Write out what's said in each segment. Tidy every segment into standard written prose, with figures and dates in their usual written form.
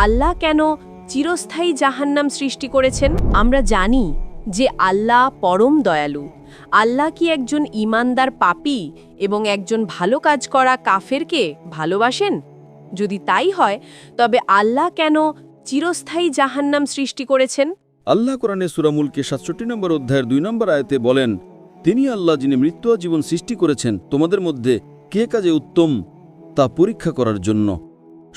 আল্লাহ কেন চিরস্থায়ী জাহান্নাম সৃষ্টি করেছেন? আমরা জানি যে আল্লাহ পরম দয়ালু। আল্লাহ কি একজন ঈমানদার পাপী এবং একজন ভালো কাজ করা কাফেরকে ভালোবাসেন? যদি তাই হয় তবে আল্লাহ কেন চিরস্থায়ী জাহান্নাম সৃষ্টি করেছেন? আল্লাহ কোরআনে সূরা মুলকে 67 নম্বর অধ্যায়ের 2 নম্বর আয়াতে বলেন, তিনি আল্লাহ যিনি মৃত্যু ও জীবন সৃষ্টি করেছেন তোমাদের মধ্যে কে কাজে উত্তম তা পরীক্ষা করার জন্য।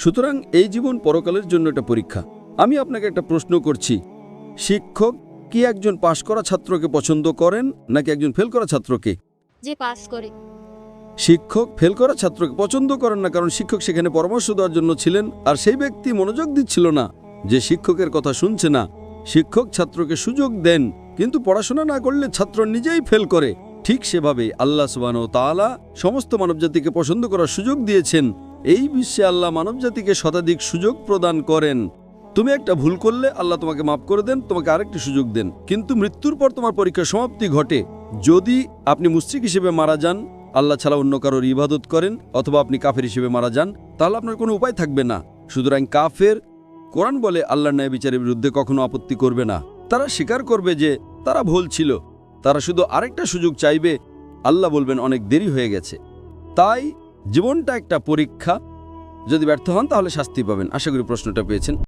সুতরাং এই জীবন পরকালের জন্য একটা পরীক্ষা। আমি আপনাকে একটা প্রশ্ন করছি, শিক্ষক কি একজন পাশ করা ছাত্রকে পছন্দ করেন নাকি একজন ফেল করা ছাত্রকে? যে পাস করে। শিক্ষক ফেল করা ছাত্রকে পছন্দ করেন না, কারণ শিক্ষক সেখানে পরামর্শ দেওয়ার জন্য ছিলেন, আর সেই ব্যক্তি মনোযোগ দিচ্ছিল না, যে শিক্ষকের কথা শুনছে না। শিক্ষক ছাত্রকে সুযোগ দেন, কিন্তু পড়াশোনা না করলে ছাত্র নিজেই ফেল করে। ঠিক সেভাবে আল্লাহ সুবহানাহু ওয়া তাআলা সমস্ত মানবজাতিকে পছন্দ করার সুযোগ দিয়েছেন। এই বিশ্বে আল্লাহ মানবজাতিকে শতাধিক সুযোগ প্রদান করেন। তুমি একটা ভুল করলে আল্লাহ তোমাকে মাফ করে দেন, তোমাকে আরেকটি সুযোগ দেন। কিন্তু মৃত্যুর পর তোমার পরীক্ষার সমাপ্তি ঘটে। যদি আপনি মুশরিক হিসেবে মারা যান, আল্লাহ ছাড়া অন্য কারোর ইবাদত করেন, অথবা আপনি কাফের হিসেবে মারা যান, তাহলে আপনার কোনো উপায় থাকবে না। সুতরাং কাফের, কোরআন বলে, আল্লাহর ন্যায় বিচারের বিরুদ্ধে কখনো আপত্তি করবে না। তারা স্বীকার করবে যে তারা ভুল ছিল, তারা শুধু আরেকটা সুযোগ চাইবে। আল্লাহ বলবেন অনেক দেরি হয়ে গেছে। তাই জীবনটা একটা পরীক্ষা, যদি ব্যর্থ হন তাহলে শাস্তি পাবেন। আশা করি প্রশ্নটা পেয়েছেন।